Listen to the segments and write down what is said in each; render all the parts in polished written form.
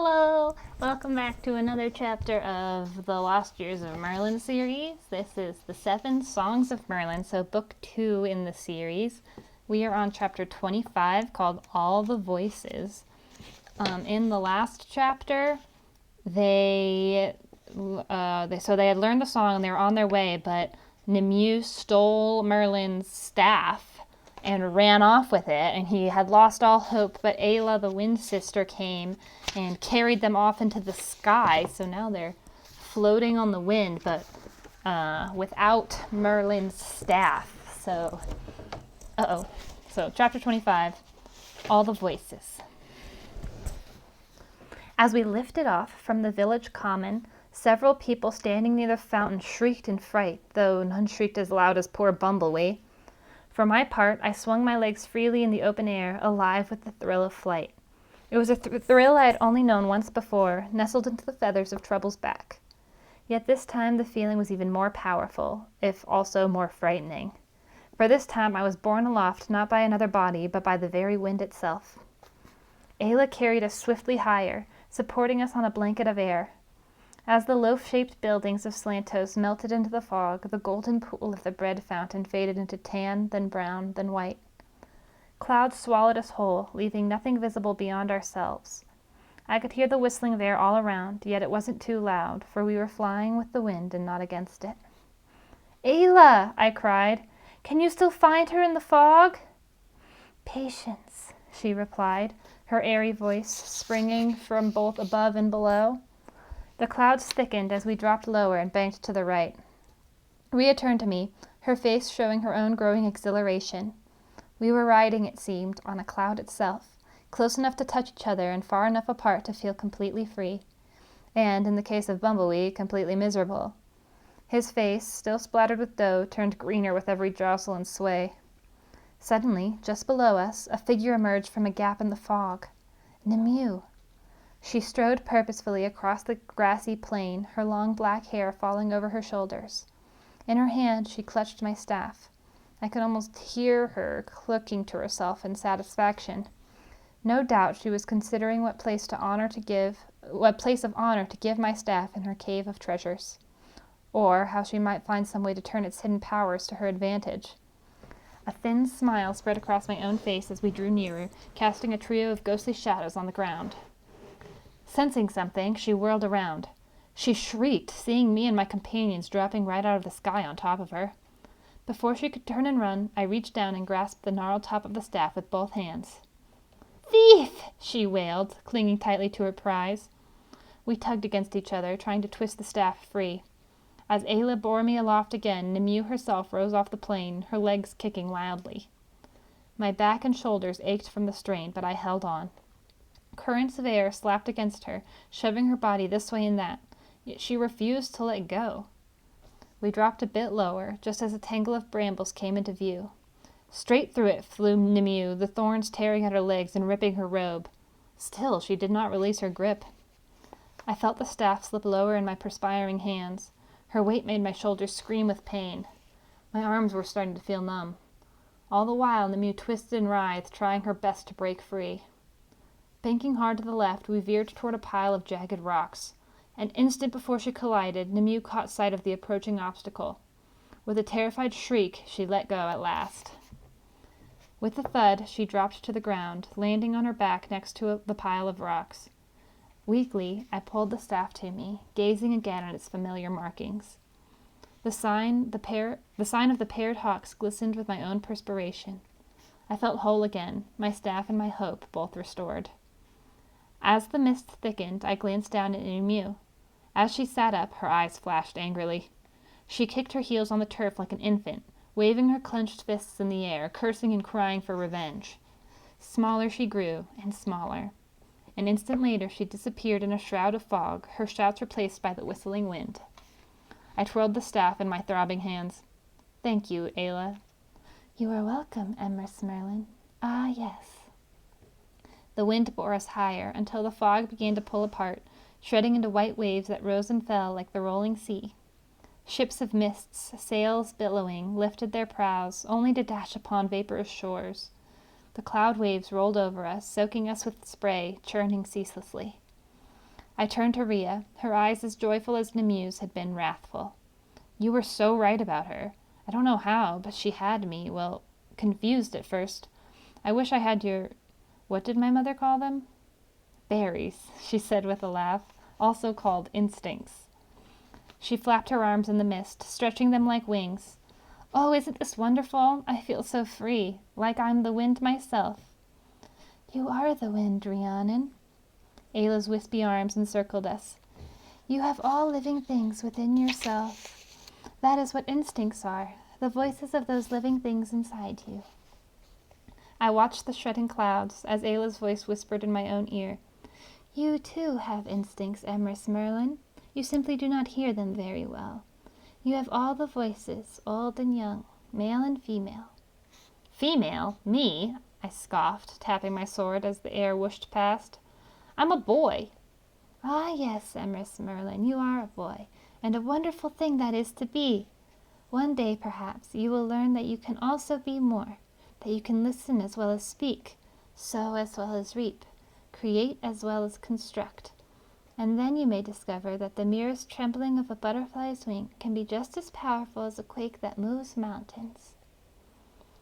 Hello! Welcome back to another chapter of the Lost Years of Merlin series. This is the 7 Songs of Merlin, so book 2 in the series. We are on chapter 25 called All the Voices. In the last chapter, they had learned the song and they were on their way, but Nimue stole Merlin's staff and ran off with it, and he had lost all hope, but Ayla, the Wind Sister, came and carried them off into the sky, so now they're floating on the wind, but without Merlin's staff. So chapter 25, All the Voices. As we lifted off from the village common, several people standing near the fountain shrieked in fright, though none shrieked as loud as poor Bumblebee. For my part, I swung my legs freely in the open air, alive with the thrill of flight. It was a thrill I had only known once before, nestled into the feathers of Trouble's back. Yet this time the feeling was even more powerful, if also more frightening. For this time I was borne aloft not by another body, but by the very wind itself. Ayla carried us swiftly higher, supporting us on a blanket of air. As the loaf-shaped buildings of Slantos melted into the fog, the golden pool of the bread fountain faded into tan, then brown, then white. Clouds swallowed us whole, leaving nothing visible beyond ourselves. I could hear the whistling of air all around, yet it wasn't too loud, for we were flying with the wind and not against it. "Ayla!" I cried. "Can you still find her in the fog?" "Patience," she replied, her airy voice springing from both above and below. The clouds thickened as we dropped lower and banked to the right. Rhea turned to me, her face showing her own growing exhilaration. We were riding, it seemed, on a cloud itself, close enough to touch each other and far enough apart to feel completely free. And, in the case of Bumblebee, completely miserable. His face, still splattered with dough, turned greener with every jostle and sway. Suddenly, just below us, a figure emerged from a gap in the fog. Nimue. She strode purposefully across the grassy plain, her long black hair falling over her shoulders. In her hand she clutched my staff. I could almost hear her clucking to herself in satisfaction. No doubt she was considering what place of honor to give my staff in her cave of treasures, or how she might find some way to turn its hidden powers to her advantage. A thin smile spread across my own face as we drew nearer, casting a trio of ghostly shadows on the ground. Sensing something, she whirled around. She shrieked, seeing me and my companions dropping right out of the sky on top of her. Before she could turn and run, I reached down and grasped the gnarled top of the staff with both hands. "Thief!" she wailed, clinging tightly to her prize. We tugged against each other, trying to twist the staff free. As Ayla bore me aloft again, Nimue herself rose off the plain, her legs kicking wildly. My back and shoulders ached from the strain, but I held on. Currents of air slapped against her, shoving her body this way and that, yet she refused to let go. We dropped a bit lower, just as a tangle of brambles came into view. Straight through it flew Nimue, the thorns tearing at her legs and ripping her robe. Still, she did not release her grip. I felt the staff slip lower in my perspiring hands. Her weight made my shoulders scream with pain. My arms were starting to feel numb. All the while, Nimue twisted and writhed, trying her best to break free. Banking hard to the left, we veered toward a pile of jagged rocks. An instant before she collided, Nimue caught sight of the approaching obstacle. With a terrified shriek, she let go at last. With a thud, she dropped to the ground, landing on her back next to the pile of rocks. Weakly, I pulled the staff to me, gazing again at its familiar markings. The sign of the paired hawks glistened with my own perspiration. I felt whole again, my staff and my hope both restored. As the mist thickened, I glanced down at Nimue. As she sat up, her eyes flashed angrily. She kicked her heels on the turf like an infant, waving her clenched fists in the air, cursing and crying for revenge. Smaller she grew, and smaller. An instant later she disappeared in a shroud of fog, her shouts replaced by the whistling wind. I twirled the staff in my throbbing hands. "Thank you, Ayla." "You are welcome, Empress Merlin. Ah, yes." The wind bore us higher, until the fog began to pull apart, shredding into white waves that rose and fell like the rolling sea. Ships of mists, sails billowing, lifted their prows, only to dash upon vaporous shores. The cloud waves rolled over us, soaking us with spray, churning ceaselessly. I turned to Rhea, her eyes as joyful as Nemu's had been wrathful. You were so right about her. I don't know how, but she had me, well, confused at first. I wish I had your... What did my mother call them? Berries, she said with a laugh, also called instincts. She flapped her arms in the mist, stretching them like wings. Oh, isn't this wonderful? I feel so free, like I'm the wind myself. You are the wind, Rhiannon. Ayla's wispy arms encircled us. You have all living things within yourself. That is what instincts are, the voices of those living things inside you. I watched the shredding clouds as Ayla's voice whispered in my own ear. You too have instincts, Emrys Merlin. You simply do not hear them very well. You have all the voices, old and young, male and female. Female? Me? I scoffed, tapping my sword as the air whooshed past. I'm a boy. Ah, yes, Emrys Merlin, you are a boy, and a wonderful thing that is to be. One day, perhaps, you will learn that you can also be more, that you can listen as well as speak, sow as well as reap, create as well as construct. And then you may discover that the merest trembling of a butterfly's wing can be just as powerful as a quake that moves mountains.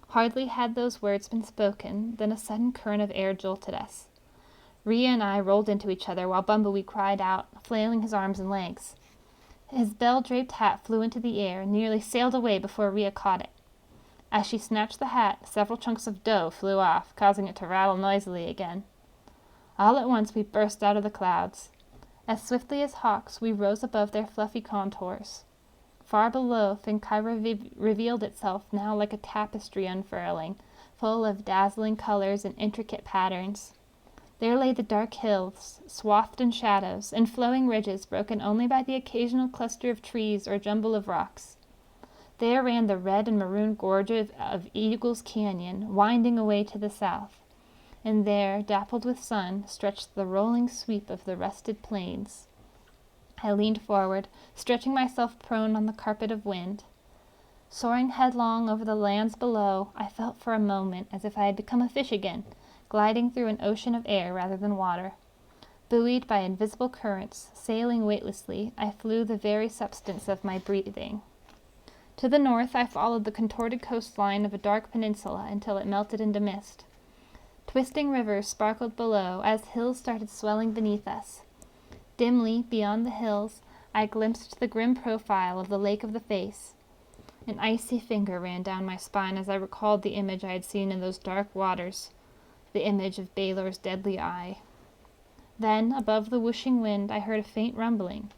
Hardly had those words been spoken than a sudden current of air jolted us. Rhea and I rolled into each other while Bumblebee cried out, flailing his arms and legs. His bell-draped hat flew into the air and nearly sailed away before Rhea caught it. As she snatched the hat, several chunks of dough flew off, causing it to rattle noisily again. All at once we burst out of the clouds. As swiftly as hawks, we rose above their fluffy contours. Far below, Finkai revealed itself now like a tapestry unfurling, full of dazzling colors and intricate patterns. There lay the dark hills, swathed in shadows, and flowing ridges broken only by the occasional cluster of trees or jumble of rocks. There ran the red and maroon gorge of Eagle's Canyon, winding away to the south. And there, dappled with sun, stretched the rolling sweep of the rusted plains. I leaned forward, stretching myself prone on the carpet of wind. Soaring headlong over the lands below, I felt for a moment as if I had become a fish again, gliding through an ocean of air rather than water. Buoyed by invisible currents, sailing weightlessly, I flew the very substance of my breathing. To the north, I followed the contorted coastline of a dark peninsula until it melted into mist. Twisting rivers sparkled below as hills started swelling beneath us. Dimly, beyond the hills, I glimpsed the grim profile of the Lake of the Face. An icy finger ran down my spine as I recalled the image I had seen in those dark waters, the image of Balor's deadly eye. Then, above the whooshing wind, I heard a faint rumbling.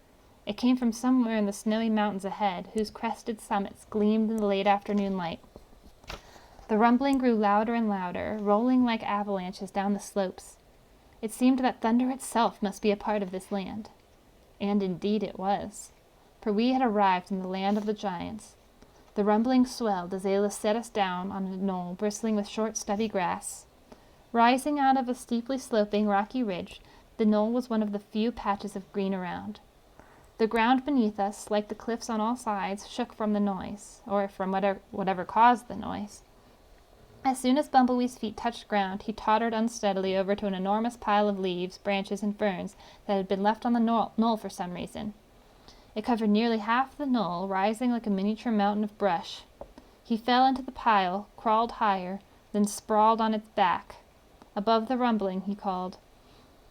It came from somewhere in the snowy mountains ahead, whose crested summits gleamed in the late afternoon light. The rumbling grew louder and louder, rolling like avalanches down the slopes. It seemed that thunder itself must be a part of this land. And indeed it was, for we had arrived in the land of the giants. The rumbling swelled as Ayla set us down on a knoll bristling with short, stubby grass. Rising out of a steeply sloping, rocky ridge, the knoll was one of the few patches of green around. The ground beneath us, like the cliffs on all sides, shook from the noise, or from whatever caused the noise. As soon as Bumblebee's feet touched ground, he tottered unsteadily over to an enormous pile of leaves, branches, and ferns that had been left on the knoll for some reason. It covered nearly half the knoll, rising like a miniature mountain of brush. He fell into the pile, crawled higher, then sprawled on its back. Above the rumbling, he called,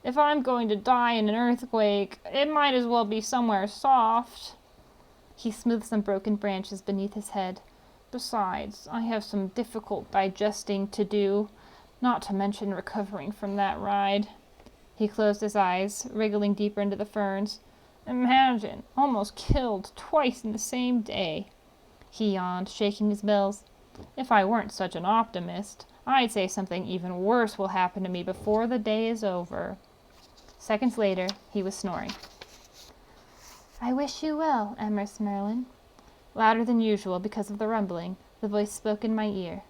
"If I'm going to die in an earthquake, it might as well be somewhere soft." He smoothed some broken branches beneath his head. "Besides, I have some difficult digesting to do, not to mention recovering from that ride." He closed his eyes, wriggling deeper into the ferns. "Imagine, almost killed twice in the same day." He yawned, shaking his bills. "If I weren't such an optimist, I'd say something even worse will happen to me before the day is over." Seconds later, he was snoring. "I wish you well, Emrys Merlin." Louder than usual because of the rumbling, the voice spoke in my ear.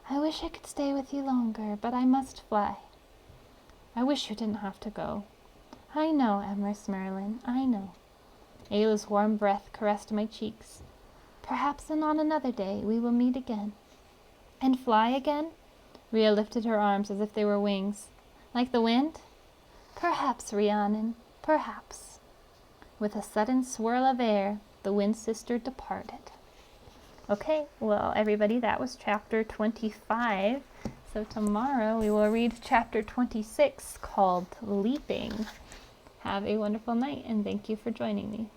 "I wish I could stay with you longer, but I must fly." "I wish you didn't have to go." "I know, Emrys Merlin, I know." Ayla's warm breath caressed my cheeks. "Perhaps on another day we will meet again." "And fly again?" Rhea lifted her arms as if they were wings. "Like the wind?" "Perhaps, Rhiannon, perhaps. With a sudden swirl of air, the Wind Sister departed. Okay, well, everybody, that was chapter 25. So tomorrow we will read chapter 26 called Leaping. Have a wonderful night, and thank you for joining me.